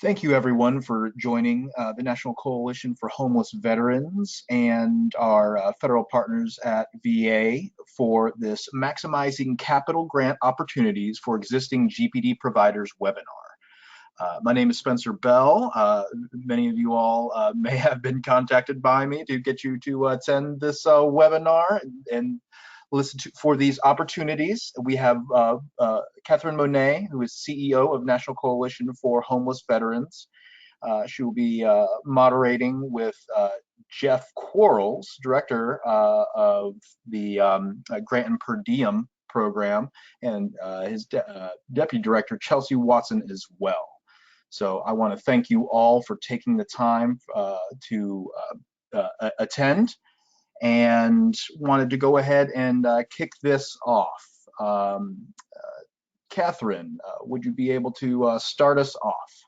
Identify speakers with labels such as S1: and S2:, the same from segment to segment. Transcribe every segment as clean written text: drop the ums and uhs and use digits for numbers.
S1: Thank you, everyone, for joining the National Coalition for Homeless Veterans and our federal partners at VA for this Maximizing Capital Grant Opportunities for Existing GPD Providers webinar. My name is Spencer Bell. Many of you all may have been contacted by me to get you to attend this webinar and listen for these opportunities. We have Kathryn Monet, who is CEO of National Coalition for Homeless Veterans. She will be moderating with Jeff Quarles, Director of the Grant and Per Diem program, and his Deputy Director, Chelsea Watson, as well. So I want to thank you all for taking the time to attend, and wanted to go ahead and kick this off. Kathryn, would you be able to start us off?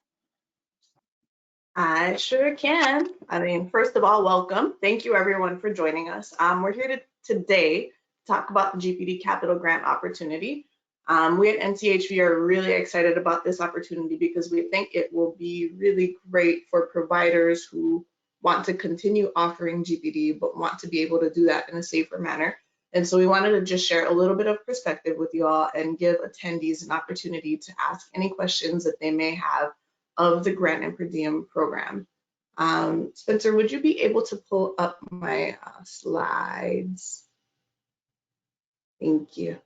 S2: I sure can. I mean, first of all, welcome. Thank you everyone for joining us. We're here today to talk about the GPD Capital Grant opportunity. We at NCHV are really excited about this opportunity because we think it will be really great for providers who want to continue offering GPD, but want to be able to do that in a safer manner. And so we wanted to just share a little bit of perspective with you all and give attendees an opportunity to ask any questions that they may have of the Grant and Per Diem program. Spencer, would you be able to pull up my slides? Thank you.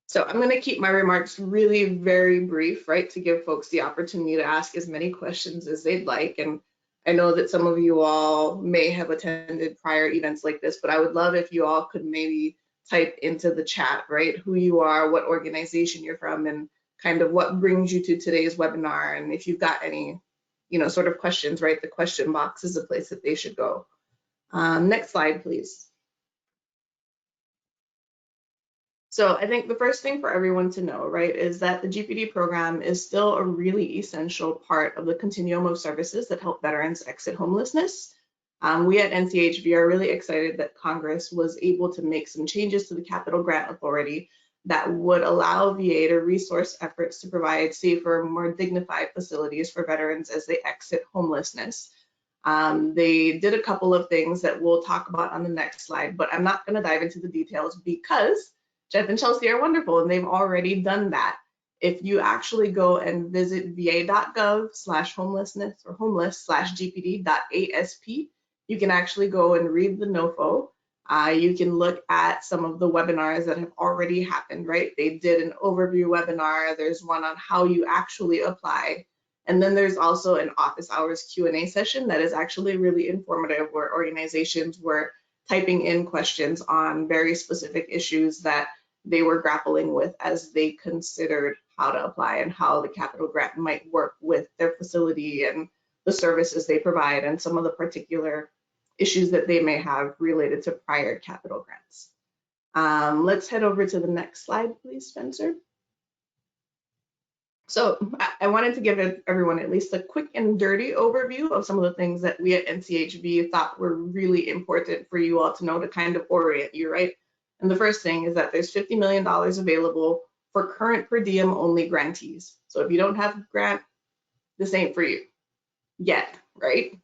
S2: So I'm going to keep my remarks really very brief, right, to give folks the opportunity to ask as many questions as they'd like. And I know that some of you all may have attended prior events like this, but I would love if you all could maybe type into the chat, right, who you are, what organization you're from, and kind of what brings you to today's webinar. And if you've got any, sort of questions, right, the question box is the place that they should go. Next slide, please. So I think the first thing for everyone to know, right, is that the GPD program is still a really essential part of the continuum of services that help veterans exit homelessness. We at NCHV are really excited that Congress was able to make some changes to the Capital Grant Authority that would allow VA to resource efforts to provide safer, more dignified facilities for veterans as they exit homelessness. They did a couple of things that we'll talk about on the next slide, but I'm not going to dive into the details because Jeff and Chelsea are wonderful and they've already done that. If you actually go and visit va.gov/homelessness or homeless/gpd.asp, you can actually go and read the NOFO. You can look at some of the webinars that have already happened, right? They did an overview webinar. There's one on how you actually apply. And then there's also an office hours Q&A session that is actually really informative, where organizations were typing in questions on very specific issues that they were grappling with as they considered how to apply and how the capital grant might work with their facility and the services they provide and some of the particular issues that they may have related to prior capital grants. Let's head over to the next slide, please, Spencer. So I wanted to give everyone at least a quick and dirty overview of some of the things that we at NCHV thought were really important for you all to know to kind of orient you, right? And the first thing is that there's $50 million available for current per diem only grantees. So if you don't have a grant, this ain't for you yet, right?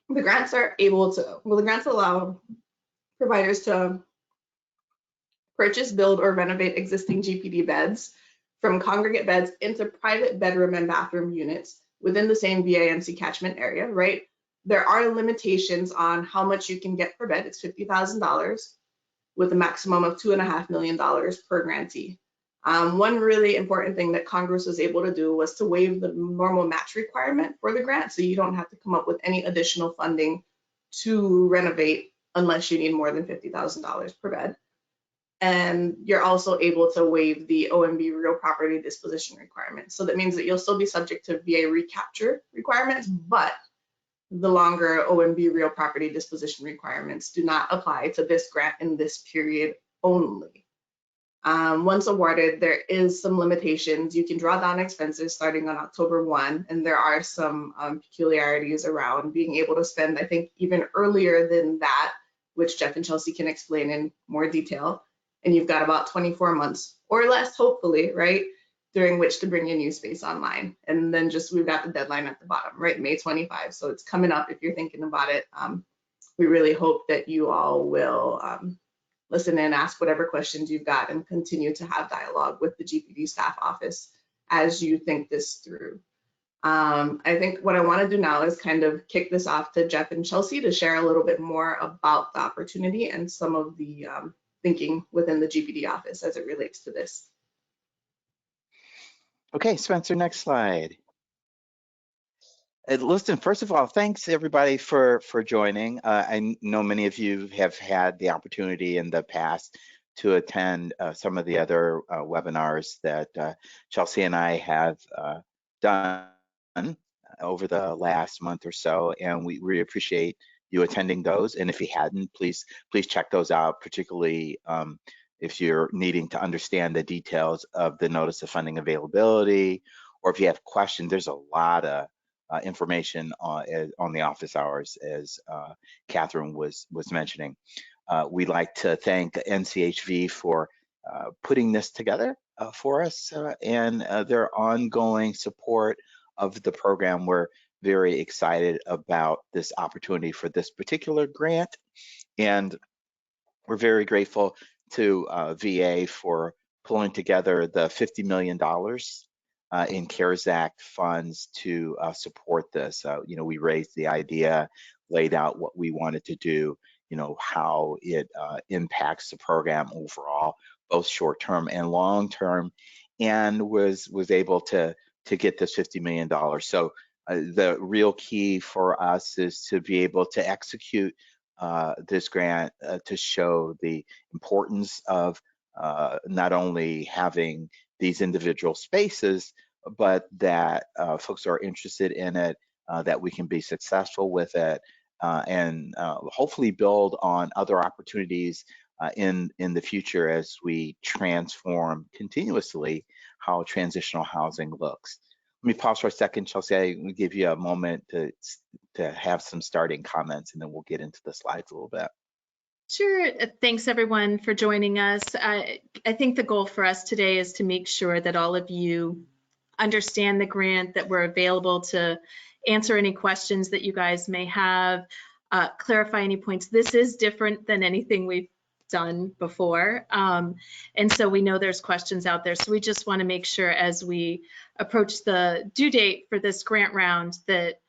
S2: The grants are able to, the grants allow providers to purchase, build, or renovate existing GPD beds from congregate beds into private bedroom and bathroom units within the same VA/NC catchment area, right? There are limitations on how much you can get per bed. It's $50,000 with a maximum of $2.5 million per grantee. One really important thing that Congress was able to do was to waive the normal match requirement for the grant, so you don't have to come up with any additional funding to renovate unless you need more than $50,000 per bed. And you're also able to waive the OMB real property disposition requirement. So that means that you'll still be subject to VA recapture requirements, but the longer OMB real property disposition requirements do not apply to this grant in this period only. Once awarded, there is some limitations. You can draw down expenses starting on October 1, and there are some peculiarities around being able to spend, I think, even earlier than that, which Jeff and Chelsea can explain in more detail. And you've got about 24 months or less, hopefully, right, during which to bring your new space online. And then just, we've got the deadline at the bottom, right? May 25. So it's coming up if you're thinking about it. We really hope that you all will listen and ask whatever questions you've got and continue to have dialogue with the GPD staff office as you think this through. I think what I want to do now is kind of kick this off to Jeff and Chelsea to share a little bit more about the opportunity and some of the thinking within the GPD office as it relates to this.
S3: Okay, Spencer, next slide. Listen, first of all, thanks everybody for joining. I know many of you have had the opportunity in the past to attend some of the other webinars that Chelsea and I have done over the last month or so, and we really appreciate you attending those. And if you hadn't, please check those out, particularly if you're needing to understand the details of the notice of funding availability, or if you have questions. There's a lot of information on the office hours, as Kathryn was mentioning. We'd like to thank NCHV for putting this together for us and their ongoing support of the program. We're very excited about this opportunity for this particular grant, and we're very grateful to VA for pulling together the $50 million in CARES Act funds to support this. We raised the idea, laid out what we wanted to do, how it impacts the program overall, both short-term and long-term, and was able to get this $50 million. So the real key for us is to be able to execute this grant to show the importance of not only having these individual spaces, but that folks are interested in it, that we can be successful with it, and hopefully build on other opportunities in the future as we transform continuously how transitional housing looks. Let me pause for a second, Chelsea. I will give you a moment to have some starting comments, and then we'll get into the slides a little bit.
S4: Sure. Thanks everyone for joining us. I think the goal for us today is to make sure that all of you understand the grant, that we're available to answer any questions that you guys may have, clarify any points. This is different than anything we've done before. And so we know there's questions out there. So we just want to make sure as we approach the due date for this grant round that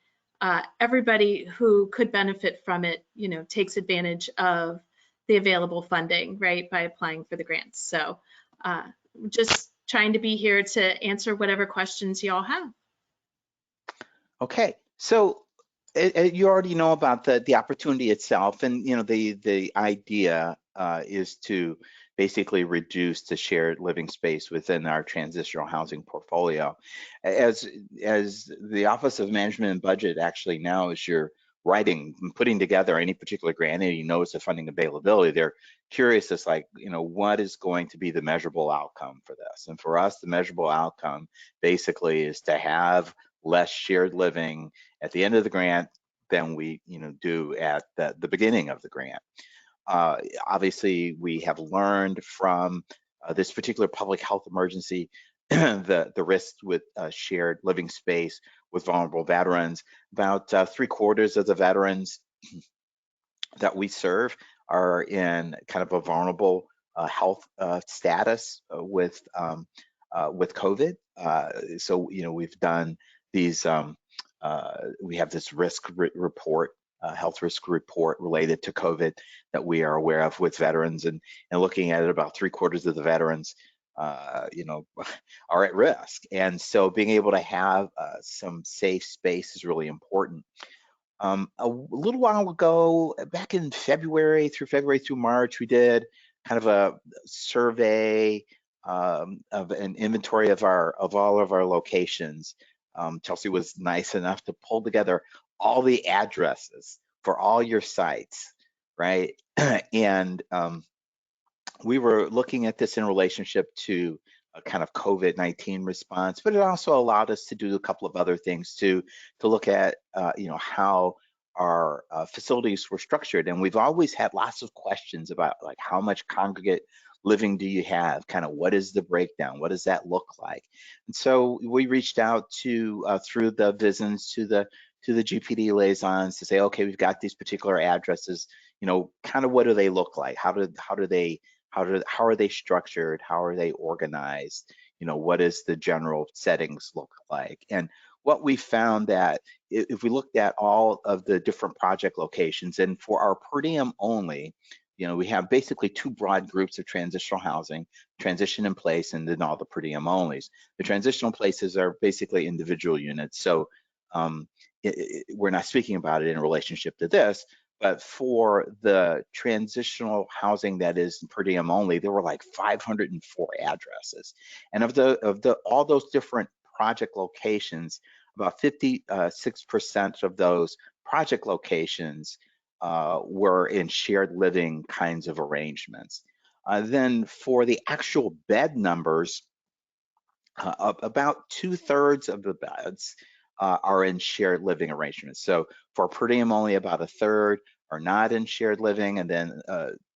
S4: everybody who could benefit from it, takes advantage of the available funding, right, by applying for the grants. So just trying to be here to answer whatever questions you all have.
S3: Okay, so you already know about the opportunity itself, and the idea is to basically reduce the shared living space within our transitional housing portfolio. As the Office of Management and Budget actually now, as you're writing and putting together any particular grant, and you notice the funding availability, they're curious as what is going to be the measurable outcome for this. And for us, the measurable outcome basically is to have less shared living at the end of the grant than we do at the beginning of the grant. Obviously, we have learned from this particular public health emergency the risks with shared living space with vulnerable veterans. About 3/4 of the veterans that we serve are in kind of a vulnerable health status with COVID. So we've done these. We have this risk report. Health risk report related to COVID that we are aware of with veterans, and looking at it, about 3/4 of the veterans are at risk. And so being able to have some safe space is really important. A little while ago, back in February through March, we did kind of a survey of an inventory of all of our locations. Chelsea was nice enough to pull together all the addresses for all your sites, right? And we were looking at this in relationship to a kind of COVID-19 response, but it also allowed us to do a couple of other things to look at, how our facilities were structured. And we've always had lots of questions about how much congregate living do you have? Kind of what is the breakdown? What does that look like? And so we reached out to through the VISNs to the GPD liaisons to say, okay, we've got these particular addresses. You know, kind of what do they look like? How are they structured? How are they organized? You know, what does the general settings look like? And what we found that if we looked at all of the different project locations, and for our per diem only, you know, we have basically two broad groups of transitional housing, transition in place, and then all the per diem onlys. The transitional places are basically individual units. So we're not speaking about it in relationship to this, but for the transitional housing that is per diem only, there were like 504 addresses. And of all those different project locations, about 56% of those project locations were in shared living kinds of arrangements. Then for the actual bed numbers, about 2/3 of the beds are in shared living arrangements. So for per diem only, about 1/3 are not in shared living, and then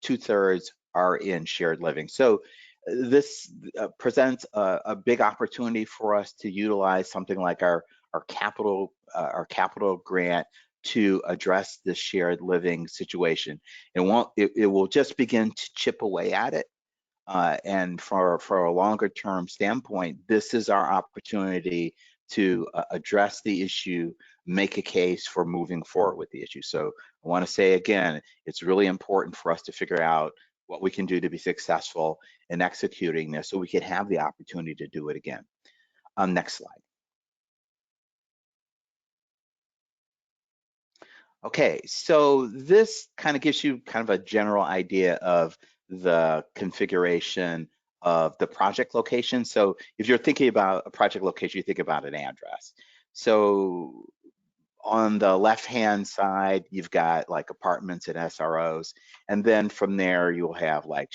S3: 2/3 are in shared living. So this presents a big opportunity for us to utilize something like our capital grant to address the shared living situation. It will just begin to chip away at it. And for a longer term standpoint, this is our opportunity to address the issue, make a case for moving forward with the issue. So I want to say again, it's really important for us to figure out what we can do to be successful in executing this so we can have the opportunity to do it again. Next slide. Okay, so this kind of gives you kind of a general idea of the configuration of the project location. So if you're thinking about a project location, you think about an address. So on the left-hand side, you've got like apartments and SROs. And then from there, you'll have like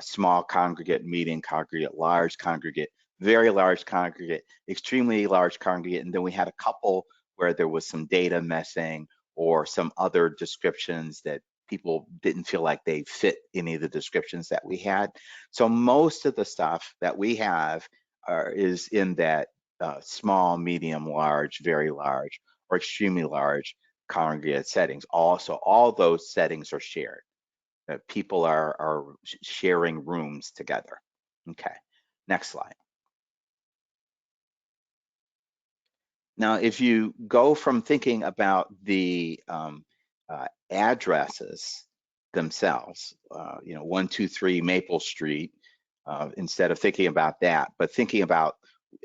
S3: small congregate, medium congregate, large congregate, very large congregate, extremely large congregate. And then we had a couple where there was some data missing or some other descriptions that people didn't feel like they fit any of the descriptions that we had. So most of the stuff that we have is in that small, medium, large, very large, or extremely large congregate settings. Also, all those settings are shared. People are sharing rooms together. Okay, next slide. Now, if you go from thinking about the addresses themselves, you know, 123 Maple Street, instead of thinking about that, but thinking about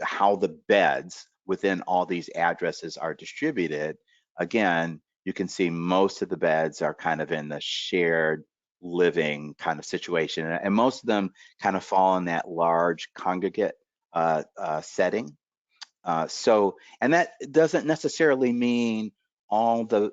S3: how the beds within all these addresses are distributed, again, you can see most of the beds are kind of in the shared living kind of situation, and most of them kind of fall in that large congregate setting. And that doesn't necessarily mean all the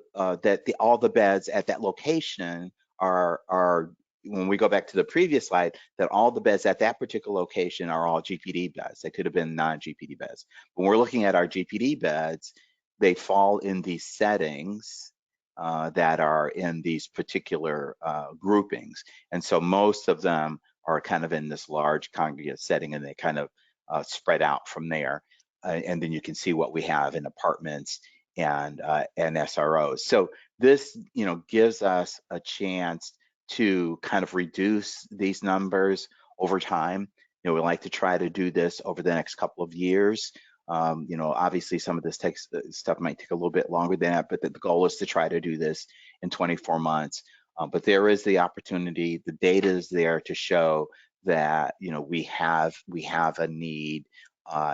S3: all the beds at that location are when we go back to the previous slide, that all the beds at that particular location are all GPD beds. They could have been non-GPD beds. When we're looking at our GPD beds, they fall in these settings that are in these particular groupings. And so most of them are kind of in this large congregate setting, and they kind of spread out from there. And then you can see what we have in apartments and SROs. So this, you know, gives us a chance to kind of reduce these numbers over time. You know, we like to try to do this over the next couple of years. You know, obviously some of this stuff might take a little bit longer than that, but the goal is to try to do this in 24 months. But there is the opportunity, the data is there to show that, you know, we have a need,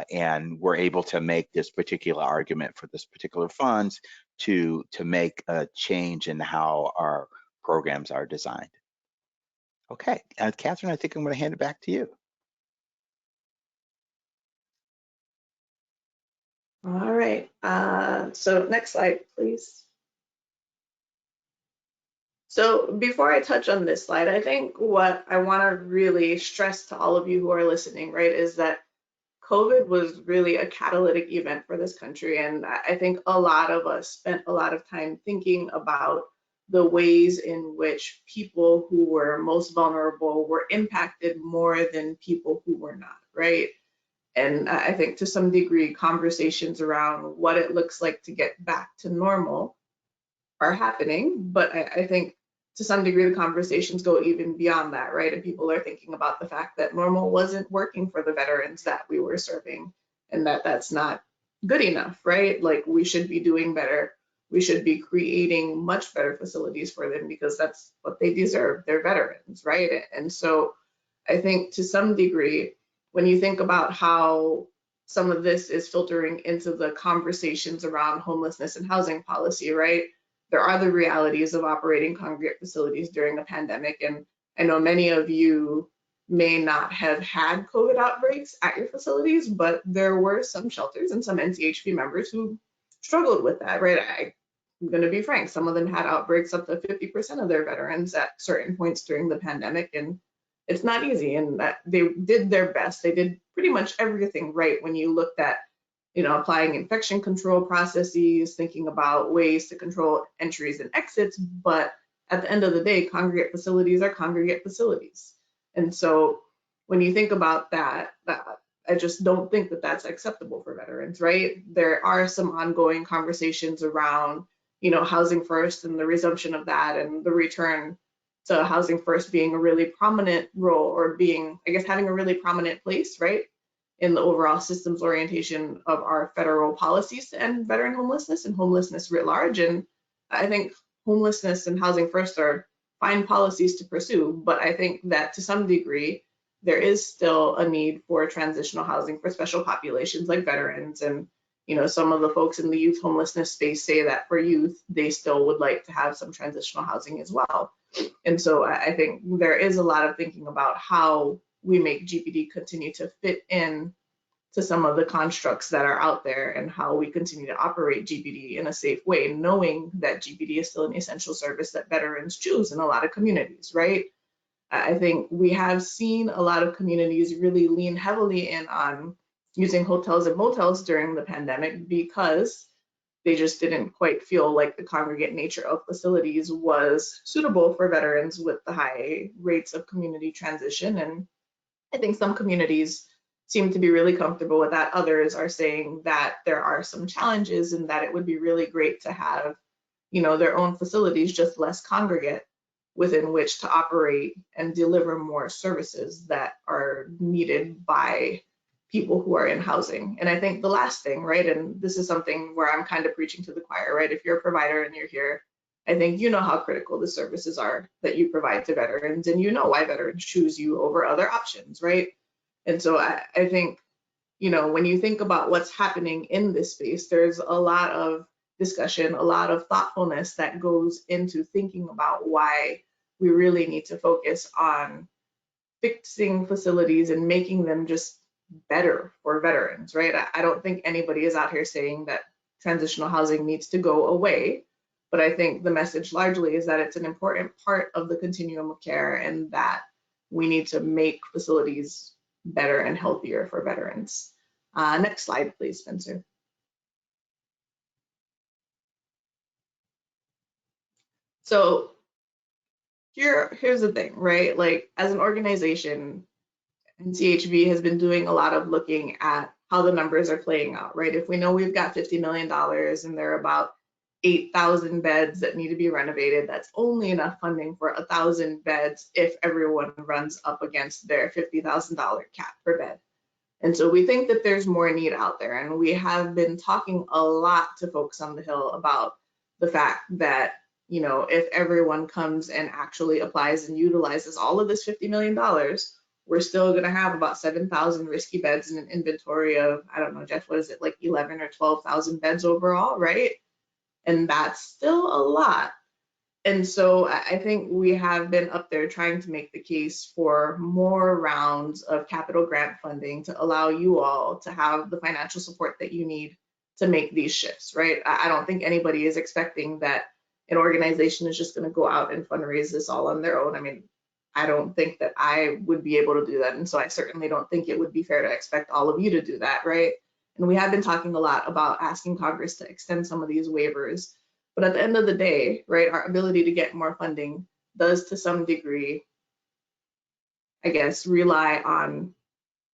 S3: and we're able to make this particular argument for this particular funds to make a change in how our programs are designed. Okay, Kathryn, I think I'm going to hand it back to you.
S2: All right, so next slide, please. So before I touch on this slide, I think what I want to really stress to all of you who are listening, right, is that COVID was really a catalytic event for this country. And I think a lot of us spent a lot of time thinking about the ways in which people who were most vulnerable were impacted more than people who were not, right? And I think to some degree, conversations around what it looks like to get back to normal are happening, but I think to some degree the conversations go even beyond that, right? And people are thinking about the fact that normal wasn't working for the veterans that we were serving, and that that's not good enough, right? Like, we should be doing better. We should be creating much better facilities for them because that's what they deserve. They're veterans, right? And so I think to some degree, when you think about how some of this is filtering into the conversations around homelessness and housing policy, right? There are the realities of operating congregate facilities during a pandemic. And I know many of you may not have had COVID outbreaks at your facilities, but there were some shelters and some NCHB members who struggled with that, right? I'm going to be frank, some of them had outbreaks up to 50% of their veterans at certain points during the pandemic, and it's not easy. And that they did their best. They did pretty much everything right when you looked at, you know, applying infection control processes, thinking about ways to control entries and exits. But at the end of the day, congregate facilities are congregate facilities. And so when you think about that, I just don't think that that's acceptable for veterans, right? There are some ongoing conversations around, you know, housing first and the resumption of that, and the return to housing first being a really prominent role, or being, I guess, having a really prominent place, right, in the overall systems orientation of our federal policies to end veteran homelessness and homelessness writ large. And I think homelessness and housing first are fine policies to pursue, but I think that to some degree, there is still a need for transitional housing for special populations like veterans. And, you know, some of the folks in the youth homelessness space say that for youth, they still would like to have some transitional housing as well. And so I think there is a lot of thinking about how we make GPD continue to fit in to some of the constructs that are out there, and how we continue to operate GPD in a safe way, knowing that GPD is still an essential service that veterans choose in a lot of communities, right? I think we have seen a lot of communities really lean heavily in on using hotels and motels during the pandemic because they just didn't quite feel like the congregate nature of facilities was suitable for veterans with the high rates of community transition. And I think some communities seem to be really comfortable with that. Others are saying that there are some challenges, and that it would be really great to have, you know, their own facilities, just less congregate, within which to operate and deliver more services that are needed by people who are in housing. And I think the last thing, right, and this is something where I'm kind of preaching to the choir, right? If you're a provider and you're here, I think you know how critical the services are that you provide to veterans, and you know why veterans choose you over other options, right? And so I think, you know, when you think about what's happening in this space, there's a lot of discussion, a lot of thoughtfulness that goes into thinking about why we really need to focus on fixing facilities and making them just better for veterans, right? I don't think anybody is out here saying that transitional housing needs to go away, but I think the message largely is that it's an important part of the continuum of care, and that we need to make facilities better and healthier for veterans. Next slide, please, Spencer. So here's the thing, right? Like, as an organization, NCHB has been doing a lot of looking at how the numbers are playing out, right? If we know we've got $50 million and there are about 8,000 beds that need to be renovated, that's only enough funding for 1,000 beds if everyone runs up against their $50,000 cap per bed. And so we think that there's more need out there. And we have been talking a lot to folks on the Hill about the fact that, you know, if everyone comes and actually applies and utilizes all of this $50 million, we're still going to have about 7,000 risky beds in an inventory of, I don't know, Jeff, what is it, like 11 or 12,000 beds overall, right? And that's still a lot. And so I think we have been up there trying to make the case for more rounds of capital grant funding to allow you all to have the financial support that you need to make these shifts, right? I don't think anybody is expecting that an organization is just going to go out and fundraise this all on their own. I mean, I don't think that I would be able to do that. And so I certainly don't think it would be fair to expect all of you to do that, right? And we have been talking a lot about asking Congress to extend some of these waivers But at the end of the day, right, our ability to get more funding does to some degree, I guess, rely on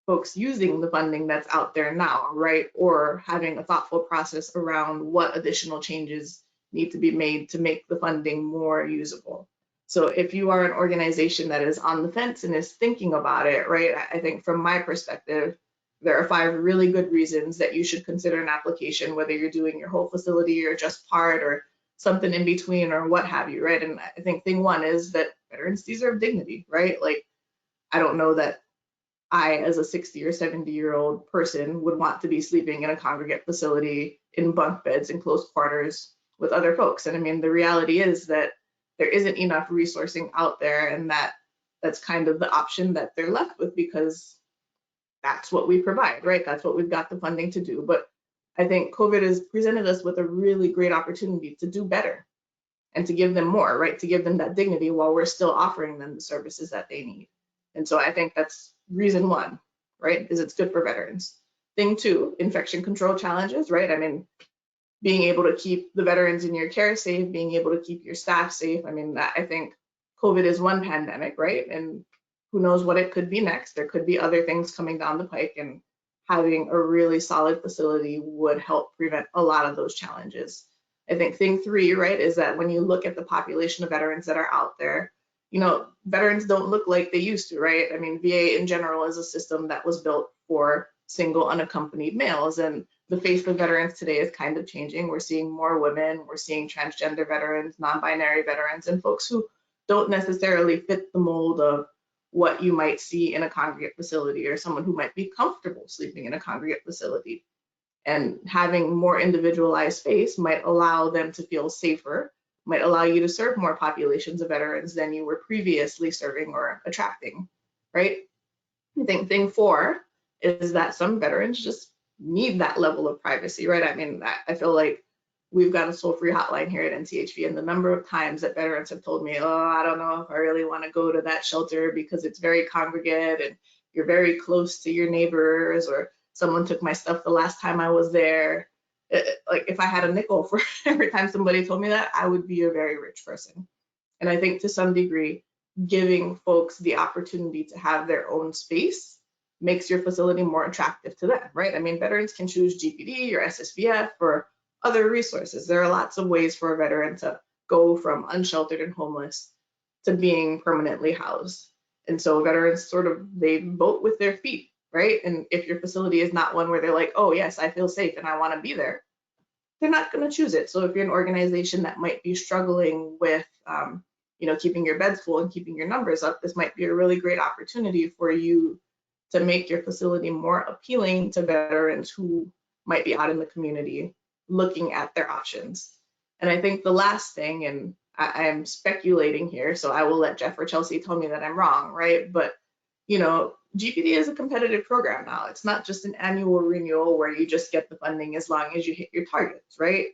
S2: folks using the funding that's out there now, right? Or having a thoughtful process around what additional changes need to be made to make the funding more usable. So if you are an organization that is on the fence and is thinking about it, right, I think from my perspective, there are 5 really good reasons that you should consider an application, whether you're doing your whole facility or just part or something in between or what have you, right? And I think thing 1 is that veterans deserve dignity, right? Like, I don't know that I, as a 60 or 70-year-old person, would want to be sleeping in a congregate facility in bunk beds in close quarters with other folks. And I mean, the reality is that there isn't enough resourcing out there, and that's kind of the option that they're left with because that's what we provide, right? That's what we've got the funding to do. But I think COVID has presented us with a really great opportunity to do better and to give them more, right? To give them that dignity while we're still offering them the services that they need. And so I think that's reason 1, right? Is it's good for veterans. Thing 2, infection control challenges, right? I mean, being able to keep the veterans in your care safe, being able to keep your staff safe. I mean, I think COVID is one pandemic, right? And who knows what it could be next. There could be other things coming down the pike, and having a really solid facility would help prevent a lot of those challenges. I think thing 3, right, is that when you look at the population of veterans that are out there, you know, veterans don't look like they used to, right? I mean, VA in general is a system that was built for single unaccompanied males, and the face of veterans today is kind of changing. We're seeing more women, we're seeing transgender veterans, non-binary veterans, and folks who don't necessarily fit the mold of what you might see in a congregate facility, or someone who might be comfortable sleeping in a congregate facility. And having more individualized space might allow them to feel safer, might allow you to serve more populations of veterans than you were previously serving or attracting, right? I think thing 4 is that some veterans just need that level of privacy, right? I mean, I feel like we've got a toll-free hotline here at NCHV, and the number of times that veterans have told me, oh, I don't know if I really want to go to that shelter because it's very congregate and you're very close to your neighbors, or someone took my stuff the last time I was there. Like, if I had a nickel for every time somebody told me that, I would be a very rich person. And I think to some degree, giving folks the opportunity to have their own space makes your facility more attractive to them, right? I mean, veterans can choose GPD or SSVF or other resources. There are lots of ways for a veteran to go from unsheltered and homeless to being permanently housed. And so veterans they vote with their feet, right? And if your facility is not one where they're like, oh yes, I feel safe and I want to be there, they're not going to choose it. So if you're an organization that might be struggling with, keeping your beds full and keeping your numbers up, this might be a really great opportunity for you to make your facility more appealing to veterans who might be out in the community looking at their options. And I think the last thing, and I'm speculating here, so I will let Jeff or Chelsea tell me that I'm wrong, right? But, GPD is a competitive program now. It's not just an annual renewal where you just get the funding as long as you hit your targets, right?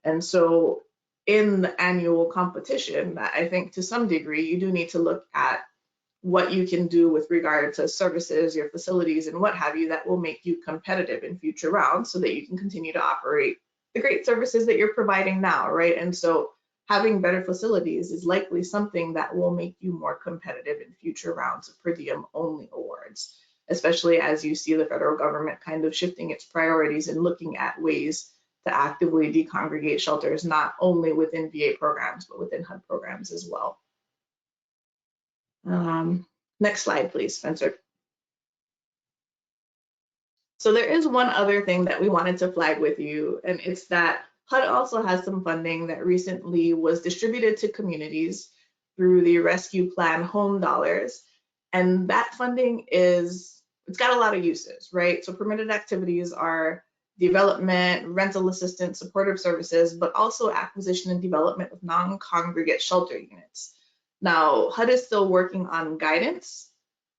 S2: And so in the annual competition, I think to some degree, you do need to look at what you can do with regard to services, your facilities, and what have you that will make you competitive in future rounds so that you can continue to operate the great services that you're providing now, right? And so having better facilities is likely something that will make you more competitive in future rounds of per diem only awards, especially as you see the federal government kind of shifting its priorities and looking at ways to actively decongregate shelters, not only within VA programs, but within HUD programs as well. Next slide, please, Spencer. So there is one other thing that we wanted to flag with you, and it's that HUD also has some funding that recently was distributed to communities through the Rescue Plan Home Dollars. And that funding it's got a lot of uses, right? So permitted activities are development, rental assistance, supportive services, but also acquisition and development of non-congregate shelter units. Now, HUD is still working on guidance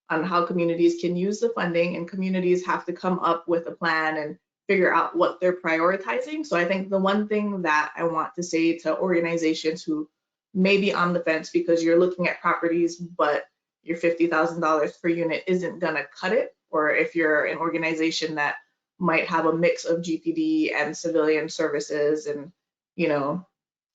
S2: on how communities can use the funding, and communities have to come up with a plan and figure out what they're prioritizing. So I think the one thing that I want to say to organizations who may be on the fence because you're looking at properties, but your $50,000 per unit isn't gonna cut it, or if you're an organization that might have a mix of GPD and civilian services and,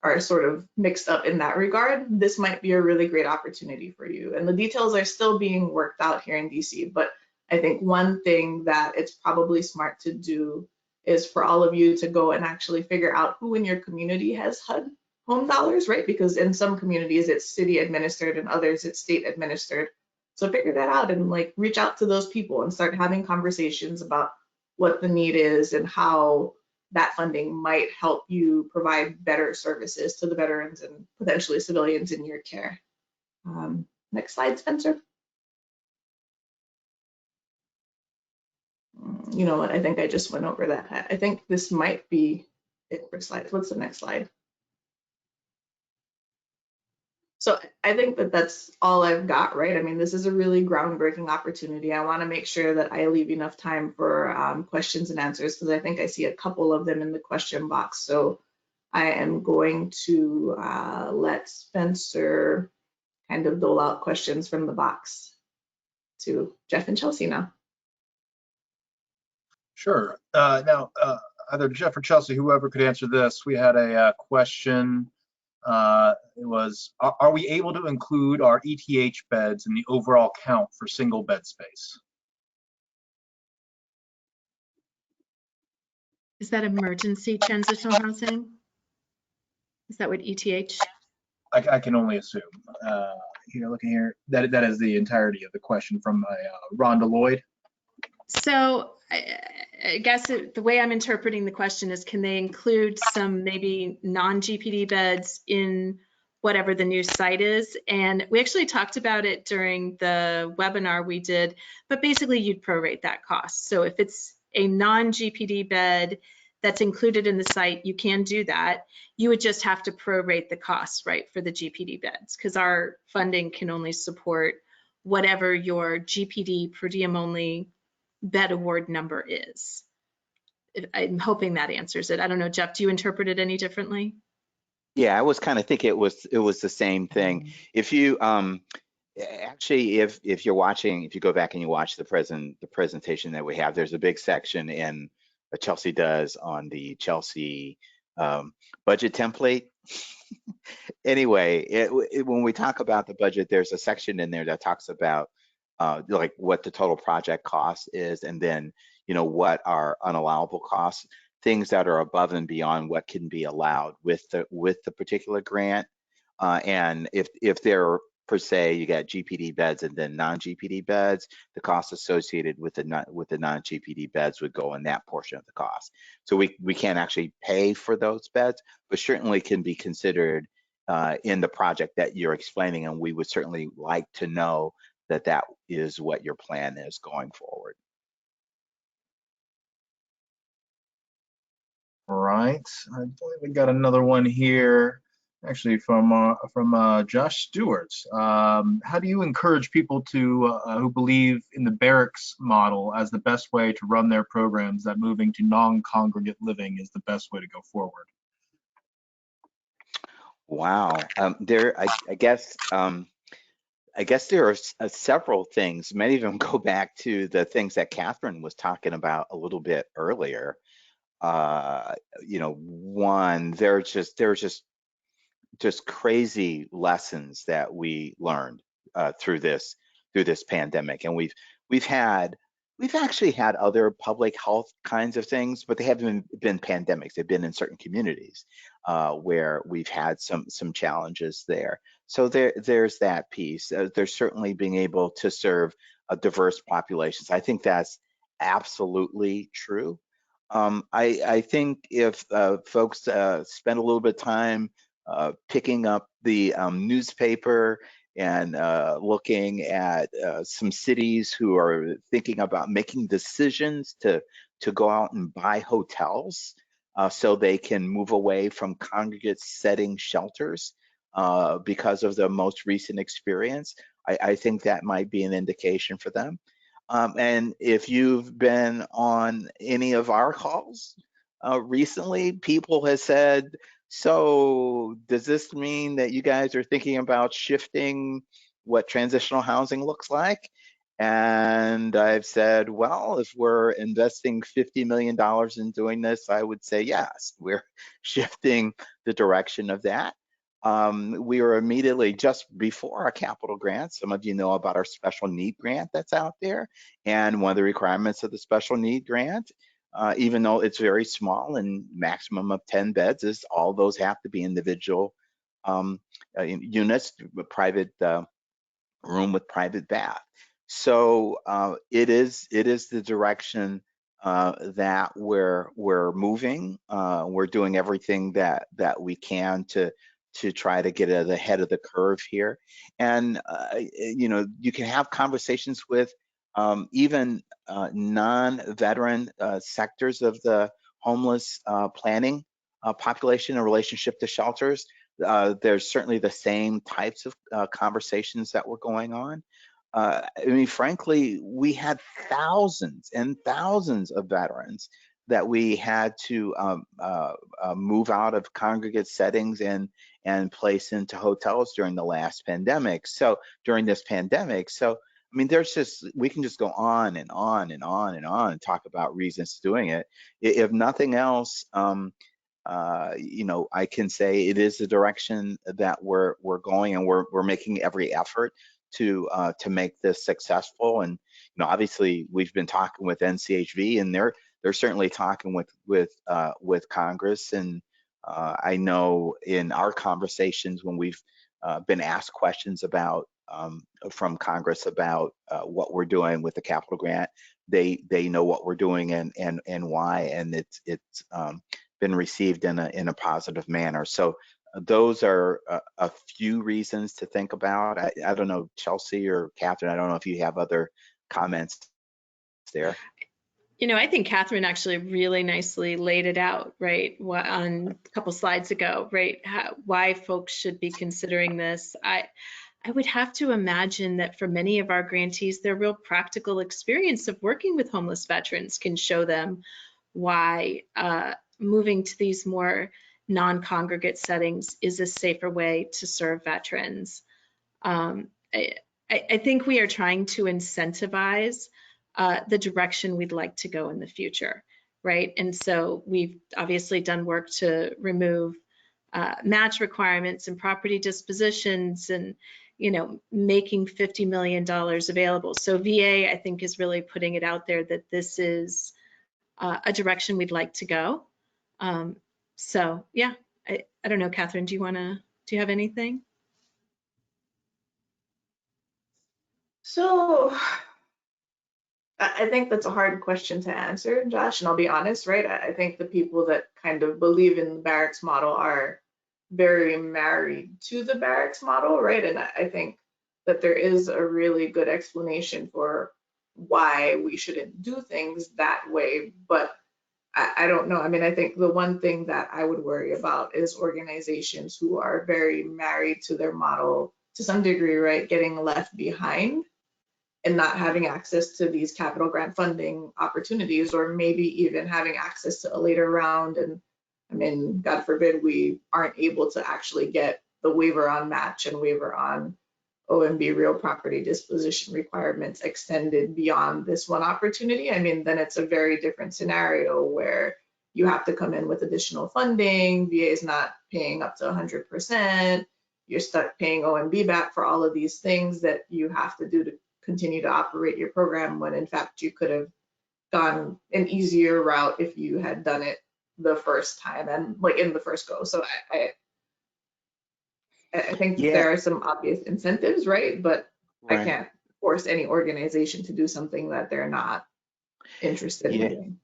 S2: are sort of mixed up in that regard, this might be a really great opportunity for you. And the details are still being worked out here in DC, but I think one thing that it's probably smart to do is for all of you to go and actually figure out who in your community has HUD home dollars, right? Because in some communities it's city administered and others it's state administered. So figure that out and like reach out to those people and start having conversations about what the need is and how that funding might help you provide better services to the veterans and potentially civilians in your care. Next slide, Spencer. You know what, I think I just went over that. I think this might be it for slides. What's the next slide? So I think that that's all I've got, right? I mean, this is a really groundbreaking opportunity. I want to make sure that I leave enough time for questions and answers because I think I see a couple of them in the question box. So I am going to let Spencer kind of dole out questions from the box to Jeff and Chelsea now.
S1: Sure. Now, either Jeff or Chelsea, whoever could answer this, we had a question. It was, are we able to include our ETH beds in the overall count for single bed space?
S4: Is that emergency transitional housing? Is that what ETH?
S1: I can only assume. Here, looking here, that is the entirety of the question from Rhonda Lloyd.
S4: So I guess the way I'm interpreting the question is, can they include some maybe non-GPD beds in whatever the new site is? And we actually talked about it during the webinar we did, but basically you'd prorate that cost. So if it's a non-GPD bed that's included in the site, you can do that. You would just have to prorate the costs, right, for the GPD beds, because our funding can only support whatever your GPD per diem only bed award number is. I'm hoping that answers it. I don't know, Jeff, do you interpret it any differently?
S3: Yeah, I was kind of thinking it was the same thing. If you actually, if you're watching, if you go back and you watch the presentation that we have, there's a big section in Chelsea does on the Chelsea budget template. Anyway, when we talk about the budget, there's a section in there that talks about like what the total project cost is, and then what are unallowable costs, things that are above and beyond what can be allowed with the particular grant. And if they're per se, you got GPD beds and then non-GPD beds, the costs associated with the non-GPD beds would go in that portion of the cost. So we can't actually pay for those beds, but certainly can be considered in the project that you're explaining, and we would certainly like to know that that is what your plan is going forward.
S1: All right, I believe we got another one here, actually from Josh Stewart. How do you encourage people to who believe in the Barracks model as the best way to run their programs that moving to non-congregate living is the best way to go forward?
S3: Wow, I guess there are several things. Many of them go back to the things that Kathryn was talking about a little bit earlier. One, there's just crazy lessons that we learned through this pandemic, and we've actually had other public health kinds of things, but they haven't been pandemics. They've been in certain communities where we've had some challenges there. So there's that piece. There's certainly being able to serve diverse populations. I think that's absolutely true. I think if folks spend a little bit of time picking up the newspaper and looking at some cities who are thinking about making decisions to go out and buy hotels so they can move away from congregate setting shelters because of the most recent experience, I think that might be an indication for them. And if you've been on any of our calls recently, people have said, so does this mean that you guys are thinking about shifting what transitional housing looks like? And I've said, well, if we're investing $50 million in doing this, I would say yes, we're shifting the direction of that. We were immediately just before our capital grant. Some of you know about our special need grant that's out there. And one of the requirements of the special need grant, even though it's very small and maximum of 10 beds, is all those have to be individual units, private room with private bath. So it is the direction that we're moving. We're doing everything that we can to try to get ahead of the curve here. And you know, you can have conversations with even non-veteran sectors of the homeless planning population in relationship to shelters. There's certainly the same types of conversations that were going on. I mean, frankly, we had thousands and thousands of veterans that we had to move out of congregate settings and place into hotels during the last pandemic. So during this pandemic, so I mean, there's just, we can just go on and on and on and on and talk about reasons doing it. If nothing else, you know, I can say it is the direction that we're going, and we're making every effort to make this successful. And you know, obviously we've been talking with NCHV, and they're certainly talking with Congress. And I know in our conversations when we've been asked questions about from Congress about what we're doing with the capital grant, they know what we're doing and why, and it's been received in a positive manner. So those are a few reasons to think about. I don't know, Chelsea or Kathryn, I don't know if you have other comments there.
S4: You know, I think Kathryn actually really nicely laid it out, right, on a couple slides ago, right, why folks should be considering this. I would have to imagine that for many of our grantees, their real practical experience of working with homeless veterans can show them why moving to these more non-congregate settings is a safer way to serve veterans. I think we are trying to incentivize the direction we'd like to go in the future, right? And so we've obviously done work to remove match requirements and property dispositions, and you know, making $50 million available. So VA, I think, is really putting it out there that this is a direction we'd like to go. So yeah, I don't know, Kathryn, do you have anything?
S2: So I think that's a hard question to answer, Josh, and I'll be honest, right? I think the people that kind of believe in the Barracks model are very married to the Barracks model, right? And I think that there is a really good explanation for why we shouldn't do things that way, but I don't know. I mean, I think the one thing that I would worry about is organizations who are very married to their model to some degree, right, getting left behind and not having access to these capital grant funding opportunities, or maybe even having access to a later round. And I mean, God forbid we aren't able to actually get the waiver on match and waiver on OMB real property disposition requirements extended beyond this one opportunity. I mean, then it's a very different scenario where you have to come in with additional funding, VA is not paying up to 100%, you're stuck paying OMB back for all of these things that you have to do to continue to operate your program, when in fact you could have gone an easier route if you had done it the first time and like in the first go. So I think there are some obvious incentives, right? But I can't force any organization to do something that they're not interested in doing.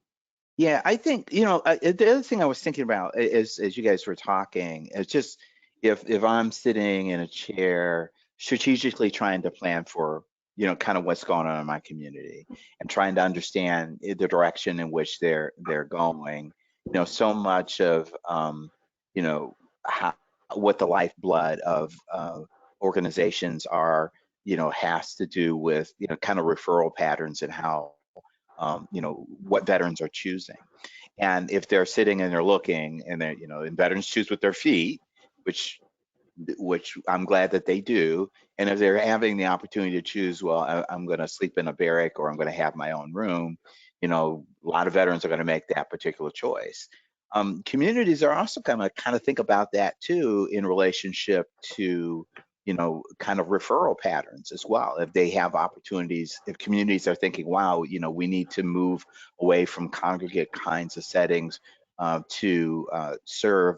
S3: Yeah, I think, you know, the other thing I was thinking about as you guys were talking is just if I'm sitting in a chair strategically trying to plan for, you know, kind of what's going on in my community and trying to understand the direction in which they're going, you know, so much of, you know, what the lifeblood of organizations are, you know, has to do with, you know, kind of referral patterns and how, you know, what veterans are choosing. And if they're sitting and they're looking and they're, you know, and veterans choose with their feet, which which I'm glad that they do. And if they're having the opportunity to choose, well, I'm going to sleep in a barrack or I'm going to have my own room, you know, a lot of veterans are going to make that particular choice. Communities are also kind of think about that too in relationship to, you know, kind of referral patterns as well. If they have opportunities, if communities are thinking, wow, you know, we need to move away from congregate kinds of settings to serve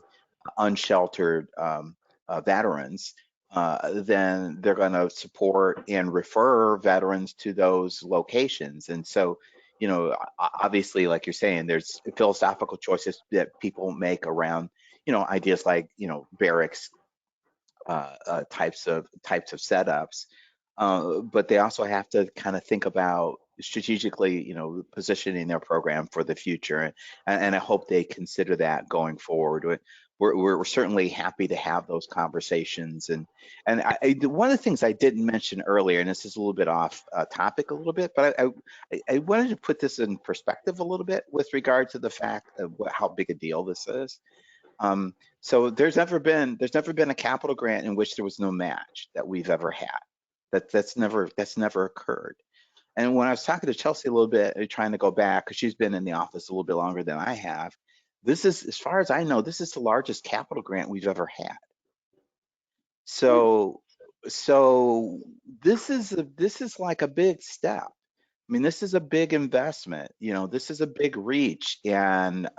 S3: unsheltered veterans, then they're going to support and refer veterans to those locations. And so, you know, obviously, like you're saying, there's philosophical choices that people make around, you know, ideas like, you know, barracks types of setups, but they also have to kind of think about strategically, you know, positioning their program for the future, and I hope they consider that going forward. We're certainly happy to have those conversations, and one of the things I didn't mention earlier, and this is a little bit off topic a little bit, but I wanted to put this in perspective a little bit with regard to the fact of how big a deal this is. So there's never been a capital grant in which there was no match that we've ever had. That's never occurred. And when I was talking to Chelsea a little bit, trying to go back, because she's been in the office a little bit longer than I have, this is, as far as I know, this is the largest capital grant we've ever had. So this is like a big step. I mean, this is a big investment. You know, this is a big reach, and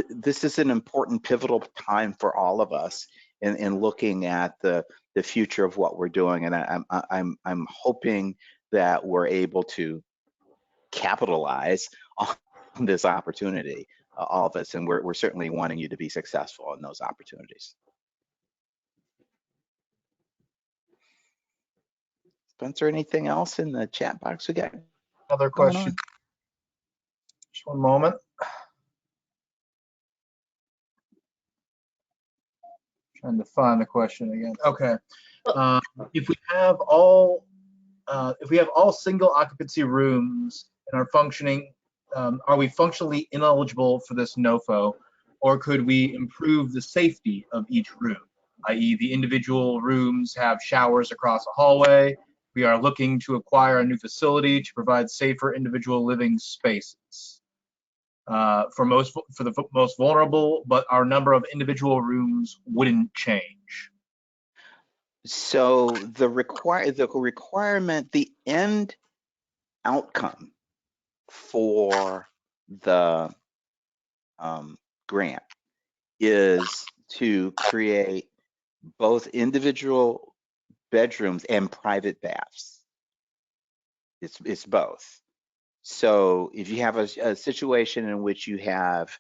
S3: this is an important pivotal time for all of us in looking at the future of what we're doing, and I'm hoping that we're able to capitalize on this opportunity, all of us, and we're certainly wanting you to be successful in those opportunities. Spencer, anything else in the chat box we got?
S1: Another question. Just one moment. Trying to find the question again. Okay. If we have all single occupancy rooms and are functioning, are we functionally ineligible for this NOFO, or could we improve the safety of each room, i.e. the individual rooms have showers across a hallway? We are looking to acquire a new facility to provide safer individual living spaces for the most vulnerable, but our number of individual rooms wouldn't change.
S3: So the requirement, the end outcome for the grant is to create both individual bedrooms and private baths. It's both. So if you have a situation in which you have,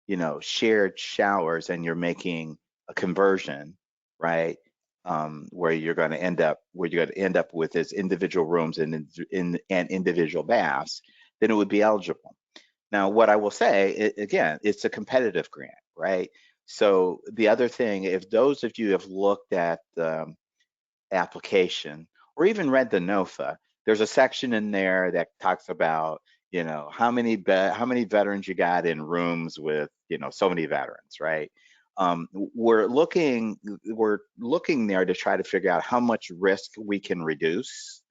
S3: you know, shared showers and you're making a conversion, right, where you're going to end up with is individual rooms and individual baths, then it would be eligible. Now, what I will say, again, it's a competitive grant, right? So the other thing, if those of you have looked at the application or even read the NOFA, there's a section in there that talks about, you know, how many veterans you got in rooms with, you know, so many veterans, right? We're looking there to try to figure out how much risk we can reduce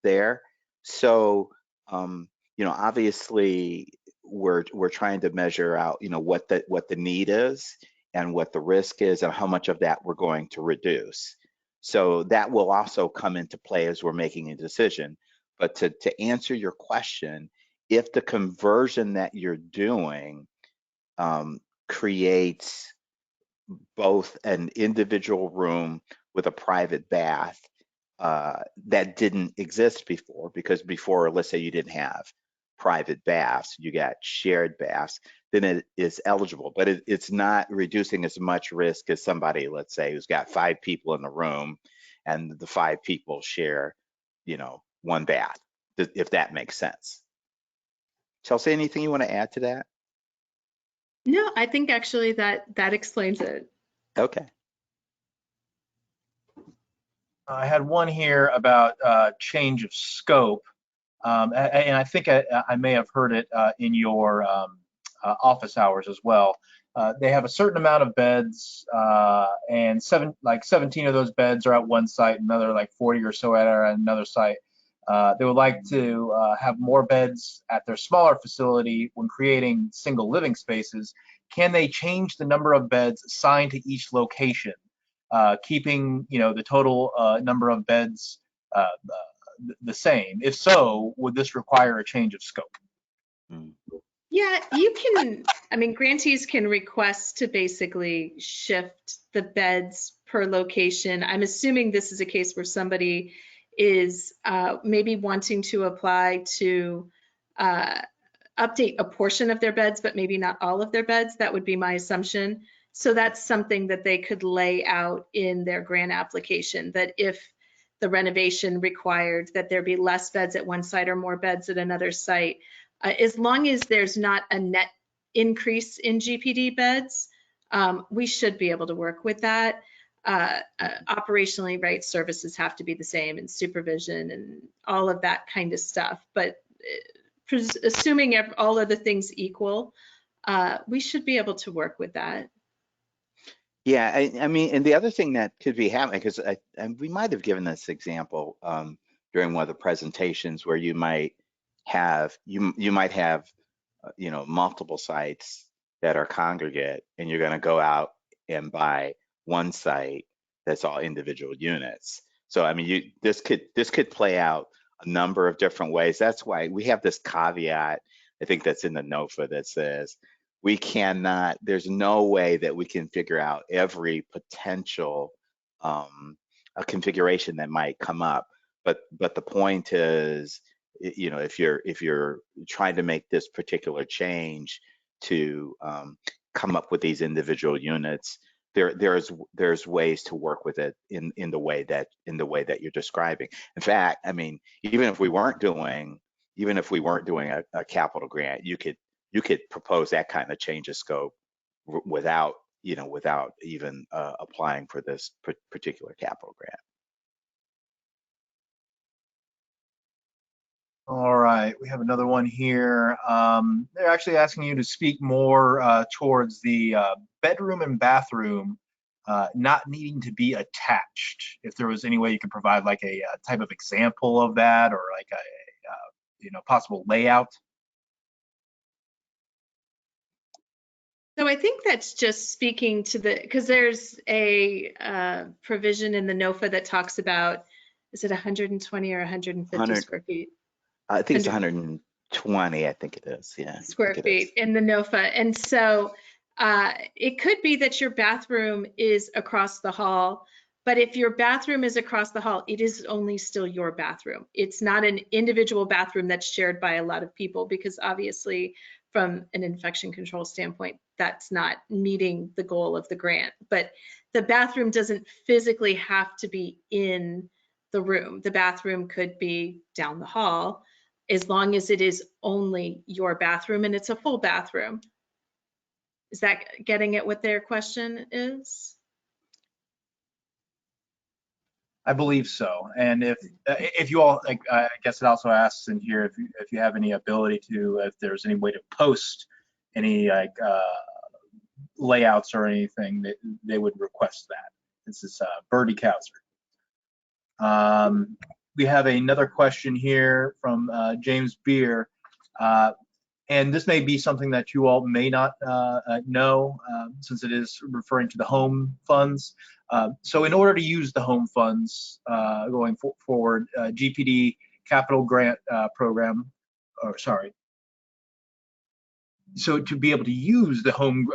S3: there. So, you know, obviously we're trying to measure out, you know, what the need is and what the risk is and how much of that we're going to reduce. So that will also come into play as we're making a decision. But to answer your question, if the conversion that you're doing creates both an individual room with a private bath that didn't exist before, because before, let's say you didn't have private baths, you got shared baths, then it is eligible, but it's not reducing as much risk as somebody, let's say, who's got 5 people in the room and the 5 people share, you know, one bath, if that makes sense. Chelsea, anything you want to add to that?
S4: No, I think actually that explains it.
S3: Okay.
S1: I had one here about change of scope, and I think I may have heard it in your office hours as well. they have a certain amount of beds, and 17 of those beds are at one site, another like 40 or so at another site. They would like to have more beds at their smaller facility when creating single living spaces. Can they change the number of beds assigned to each location, keeping the total number of beds the same? If so, would this require a change of scope?
S4: Yeah, you can, I mean, grantees can request to basically shift the beds per location. I'm assuming this is a case where somebody is maybe wanting to apply to update a portion of their beds, but maybe not all of their beds. That would be my assumption. So that's something that they could lay out in their grant application, that if the renovation required that there be less beds at one site or more beds at another site, as long as there's not a net increase in GPD beds, we should be able to work with that. Operationally, right, services have to be the same, and supervision and all of that kind of stuff. But assuming all other things equal, we should be able to work with that.
S3: Yeah, I mean, and the other thing that could be happening, because we might have given this example during one of the presentations, where you might have multiple sites that are congregate, and you're going to go out and buy one site that's all individual units. So I mean, this could play out a number of different ways. That's why we have this caveat, I think, that's in the NOFA that says we cannot, there's no way that we can figure out every potential a configuration that might come up. But the point is, if you're trying to make this particular change to come up with these individual units, there's ways to work with it in the way that you're describing. In fact, I mean, even if we weren't doing a capital grant, you could propose that kind of change of scope without even applying for this particular capital grant.
S1: All right, we have another one here. They're actually asking you to speak more towards the bedroom and bathroom not needing to be attached. If there was any way you could provide like a type of example of that, or like a possible layout.
S4: So I think that's just speaking to because there's a provision in the NOFA that talks about, is it 120 or 150 square feet?
S3: I think it's 120, I think it is, yeah.
S4: Square feet in the NOFA. And so it could be that your bathroom is across the hall, but if your bathroom is across the hall, it is only still your bathroom. It's not an individual bathroom that's shared by a lot of people, because obviously from an infection control standpoint, that's not meeting the goal of the grant. But the bathroom doesn't physically have to be in the room. The bathroom could be down the hall, as long as it is only your bathroom and it's a full bathroom. Is that getting at what their question is?
S1: I believe so. And if you all, like, I guess it also asks in here if you have any ability to, if there's any way to post any like layouts or anything, that they would request that. This is Birdie Kauser. We have another question here from James Beer. And this may be something that you all may not know, since it is referring to the home funds. So in order to use the home funds going forward, GPD capital grant program, or sorry. So to be able to use the home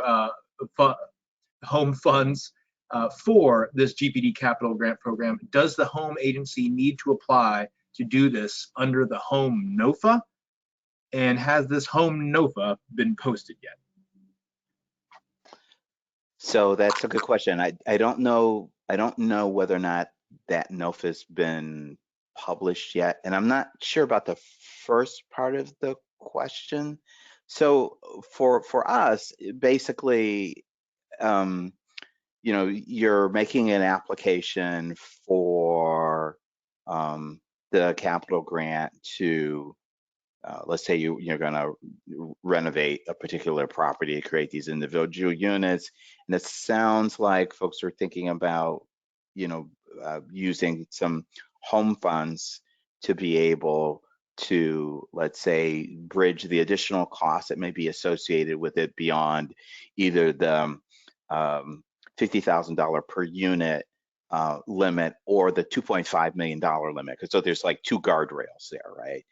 S1: funds for this GPD capital grant program, does the home agency need to apply to do this under the home NOFA? And has this home NOFA been posted yet?
S3: So that's a good question. I don't know whether or not that NOFA's been published yet, and I'm not sure about the first part of the question. So for us, basically, you're making an application for the capital grant to let's say you're going to renovate a particular property to create these individual units, and it sounds like folks are thinking about, using some home funds to be able to, let's say, bridge the additional costs that may be associated with it beyond either the $50,000 per unit limit or the $2.5 million limit. So there's like two guardrails there, right?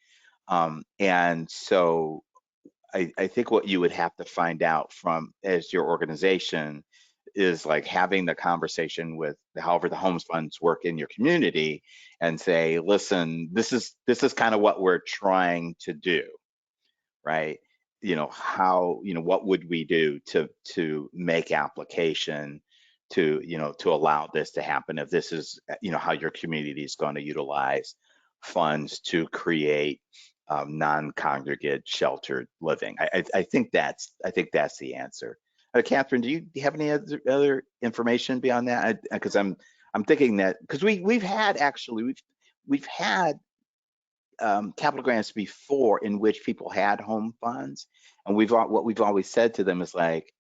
S3: And so I think what you would have to find out from as your organization is like having the conversation with however the homes funds work in your community and say, listen, this is kind of what we're trying to do, right? What would we do to make application to allow this to happen if this is how your community is going to utilize funds to create non-congregate sheltered living. I think that's the answer. Kathryn, do you have any other information beyond that? Because I'm thinking that because we've had capital grants before in which people had home funds, and what we've always said to them is like,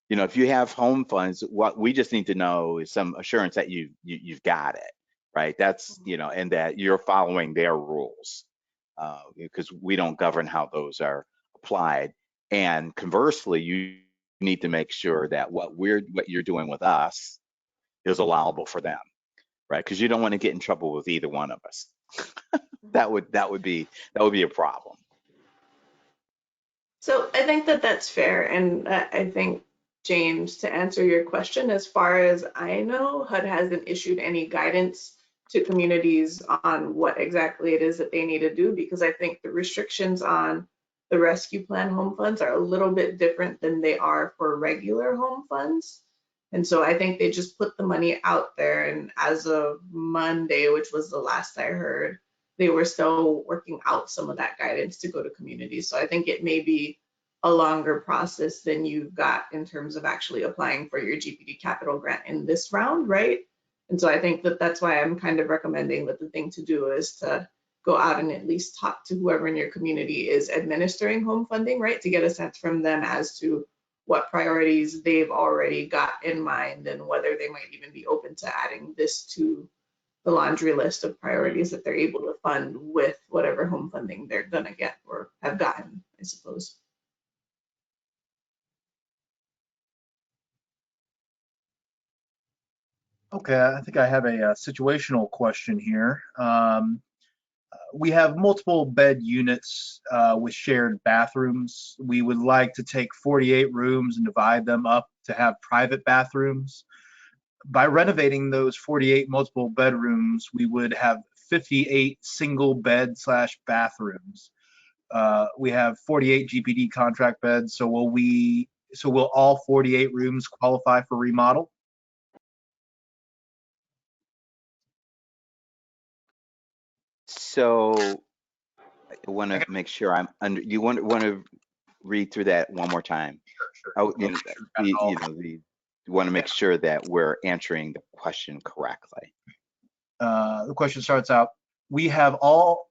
S3: if you have home funds, what we just need to know is some assurance that you've got it, right? That's and that you're following their rules, because we don't govern how those are applied. And conversely, you need to make sure that what you're doing with us is allowable for them, right? Because you don't want to get in trouble with either one of us. that would be a problem.
S2: So I think that that's fair, and I think, James, to answer your question, as far as I know, HUD hasn't issued any guidance to communities on what exactly it is that they need to do, because I think the restrictions on the rescue plan home funds are a little bit different than they are for regular home funds. And so I think they just put the money out there, and as of Monday, which was the last I heard, they were still working out some of that guidance to go to communities. So I think it may be a longer process than you've got in terms of actually applying for your GPD capital grant in this round, right? And so I think that that's why I'm kind of recommending that the thing to do is to go out and at least talk to whoever in your community is administering home funding, right? To get a sense from them as to what priorities they've already got in mind and whether they might even be open to adding this to the laundry list of priorities that they're able to fund with whatever home funding they're gonna get or have gotten, I suppose.
S1: Okay, I think I have a situational question here. We have multiple bed units with shared bathrooms. We would like to take 48 rooms and divide them up to have private bathrooms. By renovating those 48 multiple bedrooms, we would have 58 single bed / bathrooms. We have 48 GPD contract beds. So will all 48 rooms qualify for remodel?
S3: So I want to make sure I'm under. You want to read through that one more time?
S1: Sure.
S3: Oh, you want to make sure that we're answering the question correctly.
S1: The question starts out: we have all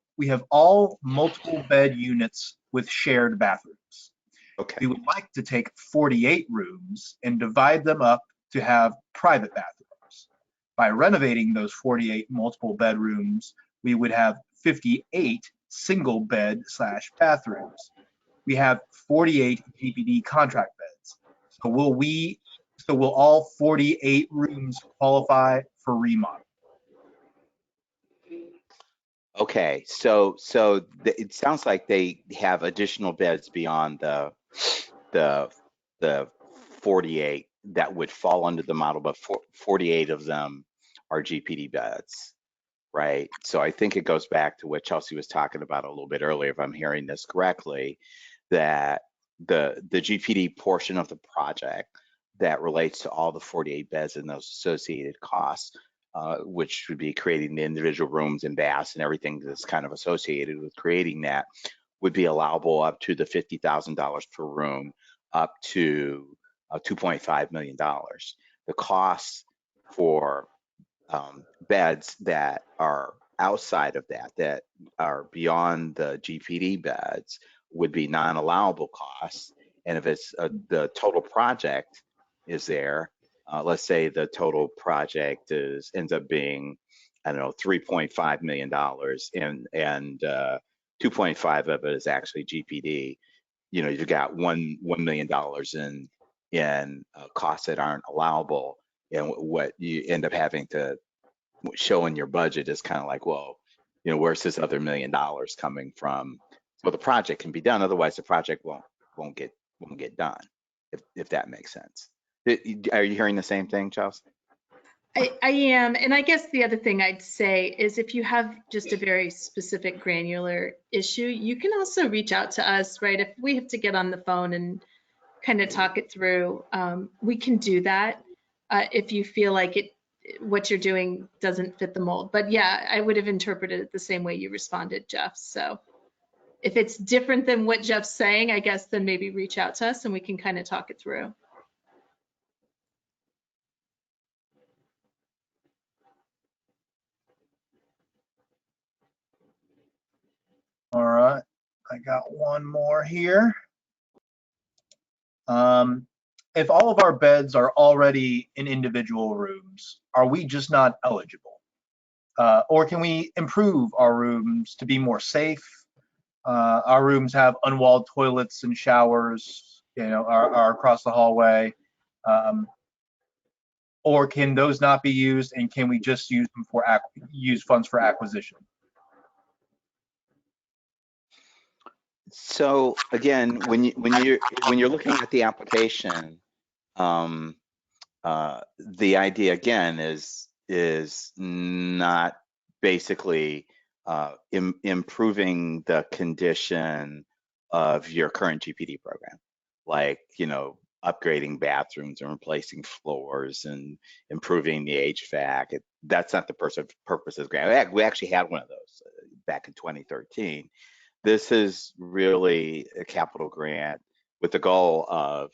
S1: multiple bed units with shared bathrooms.
S3: Okay.
S1: We would like to take 48 rooms and divide them up to have private bathrooms. By renovating those 48 multiple bedrooms, we would have 58 single bed / bathrooms. We have 48 GPD contract beds. So will all 48 rooms qualify for remodel?
S3: Okay, so it sounds like they have additional beds beyond the 48 that would fall under the model, but 48 of them are GPD beds, right? So I think it goes back to what Chelsea was talking about a little bit earlier, if I'm hearing this correctly, that the GPD portion of the project that relates to all the 48 beds and those associated costs, which would be creating the individual rooms and baths and everything that's kind of associated with creating that, would be allowable up to the $50,000 per room, up to $2.5 million. The costs for beds that are outside of that are beyond the GPD beds would be non-allowable costs. And if it's the total project is there, let's say the total project ends up being, I don't know, $3.5 million, and 2.5 of it is actually GPD. You know, you've got $1 million in costs that aren't allowable, and what you end up having to show in your budget is kind of like, well, you know, where's this other $1 million coming from? Well, the project can be done, otherwise the project won't get done, if that makes sense. Are you hearing the same thing, Chelsea?
S4: I am, and I guess the other thing I'd say is if you have just a very specific granular issue, you can also reach out to us, right? If we have to get on the phone and kind of talk it through, we can do that if you feel like what you're doing doesn't fit the mold. But yeah, I would have interpreted it the same way you responded, Jeff. So if it's different than what Jeff's saying, I guess then maybe reach out to us and we can kind of talk it through.
S1: All right, I got one more here. If all of our beds are already in individual rooms, are we just not eligible? Or can we improve our rooms to be more safe? Our rooms have unwalled toilets and showers, you know, are across the hallway. Or can those not be used, and can we just use them for use funds for acquisition?
S3: So again, when you're looking at the application, the idea again is not basically improving the condition of your current GPD program, like, you know, upgrading bathrooms and replacing floors and improving the HVAC. That's not the purpose of the grant. We actually had one of those back in 2013. This is really a capital grant with the goal of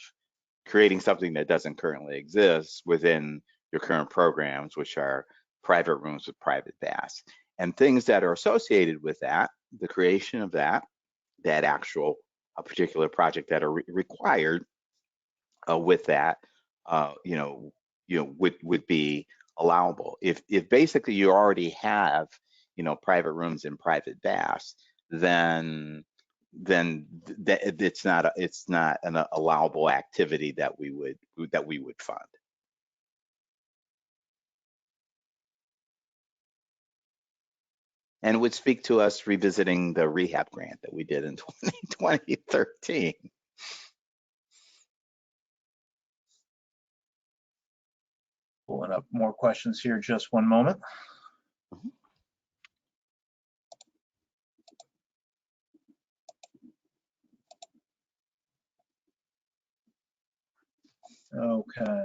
S3: creating something that doesn't currently exist within your current programs, which are private rooms with private baths. And things that are associated with that, the creation of that actual particular project that are required with that, would be allowable. If basically you already have, you know, private rooms and private baths, then it's not an allowable activity that we would fund. And would speak to us revisiting the rehab grant that we did in 2013.
S1: Pulling up more questions here, just one moment. Okay.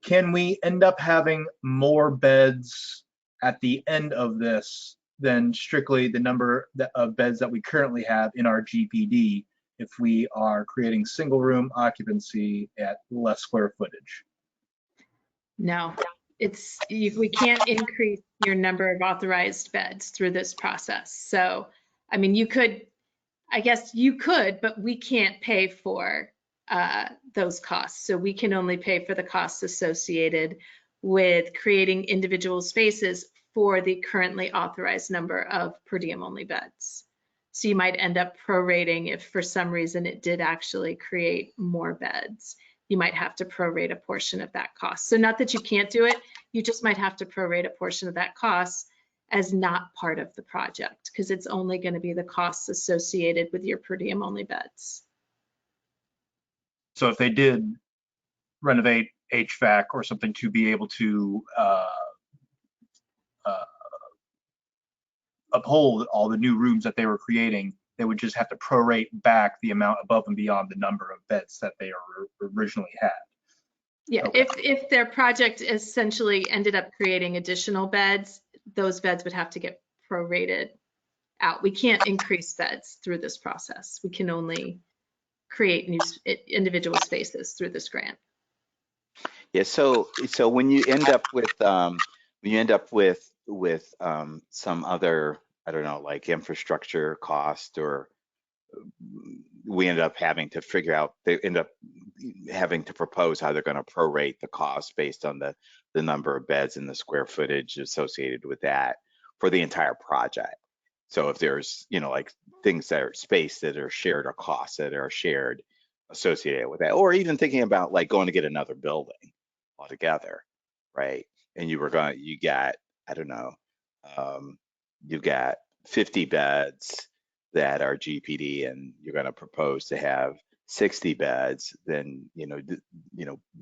S1: Can we end up having more beds at the end of this than strictly the number of beds that we currently have in our GPD if we are creating single room occupancy at less square footage?
S4: No, we can't increase your number of authorized beds through this process. So, I mean, I guess you could, but we can't pay for those costs. So we can only pay for the costs associated with creating individual spaces for the currently authorized number of per diem only beds. So you might end up prorating if for some reason it did actually create more beds. You might have to prorate a portion of that cost. So not that you can't do it, you just might have to prorate a portion of that cost as not part of the project, because it's only going to be the costs associated with your per diem only beds.
S1: So if they did renovate HVAC or something to be able to uphold all the new rooms that they were creating, they would just have to prorate back the amount above and beyond the number of beds that they originally had.
S4: Yeah, okay. If their project essentially ended up creating additional beds, those beds would have to get prorated out. We can't increase beds through this process. We can only create new individual spaces through this grant.
S3: Yeah, so when you end up with some other, I don't know, like infrastructure cost, or we end up having to figure out, they end up having to propose how they're going to prorate the cost based on the number of beds and the square footage associated with that for the entire project. So if there's, you know, like things that are space that are shared, or costs that are shared associated with that, or even thinking about like going to get another building altogether, right? And you got, I don't know, you got 50 beds that are GPD, and you're going to propose to have 60 beds, then, you know,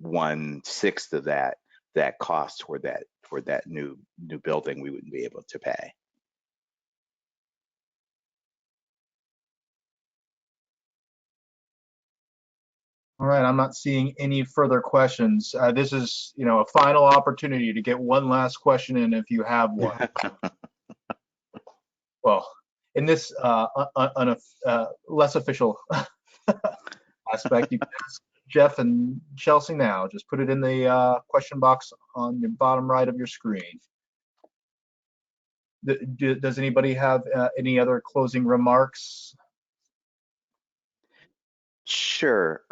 S3: 1/6 of that cost for that new building we wouldn't be able to pay.
S1: All right, I'm not seeing any further questions. This is, you know, a final opportunity to get one last question in if you have one. Well, in this less official aspect, you can ask Jeff and Chelsea now. Just put it in the question box on the bottom right of your screen. Does anybody have any other closing remarks?
S3: Sure.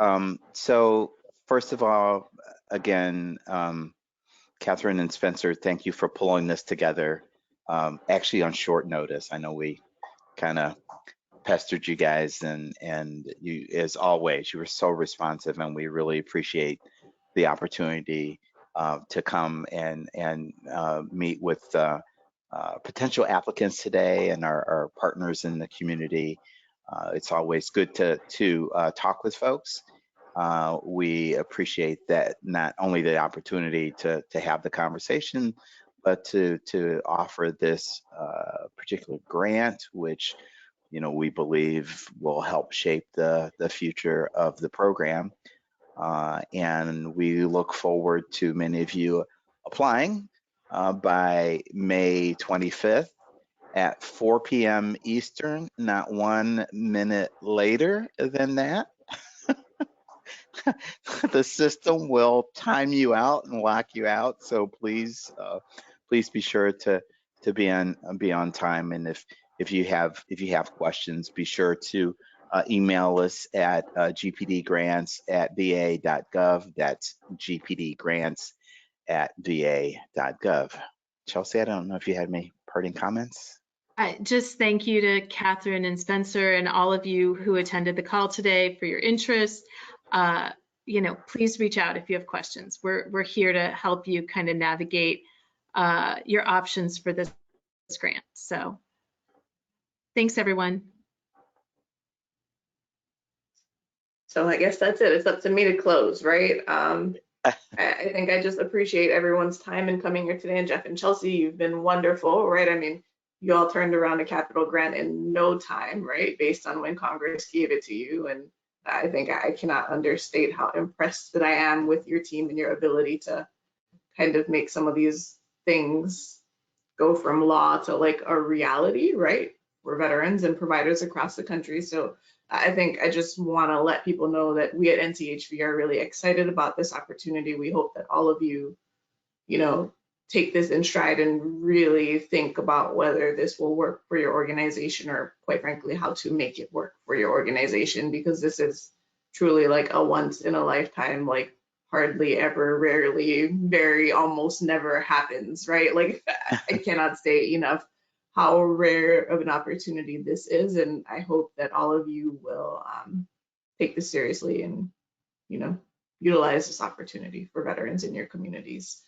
S3: So first of all, again, Kathryn and Spencer, thank you for pulling this together. Actually on short notice. I know we kind of pestered you guys, and you, as always, you were so responsive, and we really appreciate the opportunity to come and meet with potential applicants today and our partners in the community. It's always good to talk with folks. We appreciate that, not only the opportunity to have the conversation, but to offer this particular grant, which, you know, we believe will help shape the future of the program. And we look forward to many of you applying by May 25th at 4 p.m. Eastern, not 1 minute later than that. The system will time you out and lock you out, so please be sure to be on time. And if you have questions, be sure to email us at gpdgrants@va.gov. That's gpdgrants@va.gov. Chelsea, I don't know if you had any parting comments.
S4: Just thank you to Kathryn and Spencer and all of you who attended the call today for your interest. You know, please reach out if you have questions. We're here to help you kind of navigate your options for this grant. So thanks, everyone.
S2: So I guess that's it. It's up to me to close, right? I think I just appreciate everyone's time in coming here today. And Jeff and Chelsea, you've been wonderful, right? I mean, you all turned around a capital grant in no time, right? Based on when Congress gave it to you. And I think I cannot understate how impressed that I am with your team and your ability to kind of make some of these things go from law to like a reality, right? We're veterans and providers across the country. So I think I just want to let people know that we at NCHV are really excited about this opportunity. We hope that all of you, you know, take this in stride and really think about whether this will work for your organization, or quite frankly, how to make it work for your organization, because this is truly like a once in a lifetime, like hardly ever, rarely, very almost never happens, right? Like I cannot say enough how rare of an opportunity this is. And I hope that all of you will take this seriously and, you know, utilize this opportunity for veterans in your communities.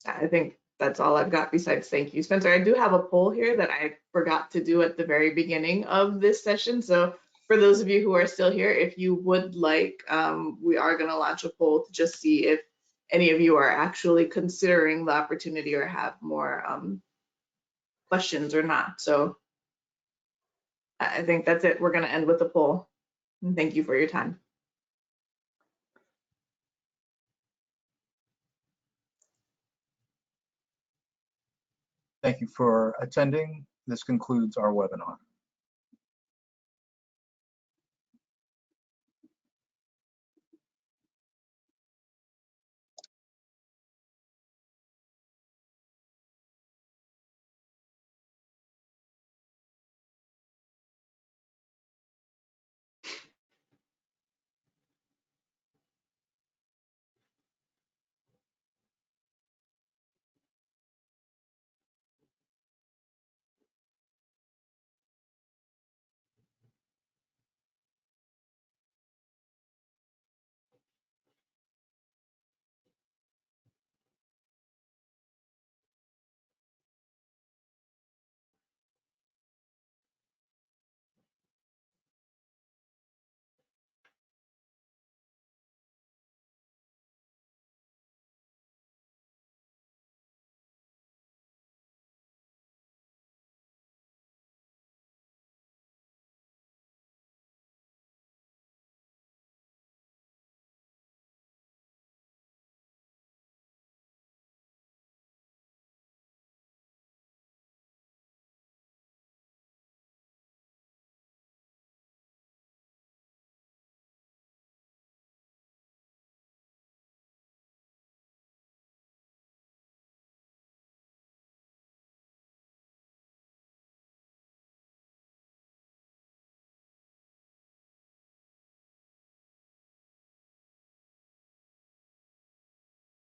S2: I think that's all I've got besides thank you. Spencer, I do have a poll here that I forgot to do at the very beginning of this session. So for those of you who are still here, if you would like, we are going to launch a poll to just see if any of you are actually considering the opportunity or have more questions or not. So I think that's it. We're going to end with the poll. And thank you for your time.
S1: Thank you for attending. This concludes our webinar.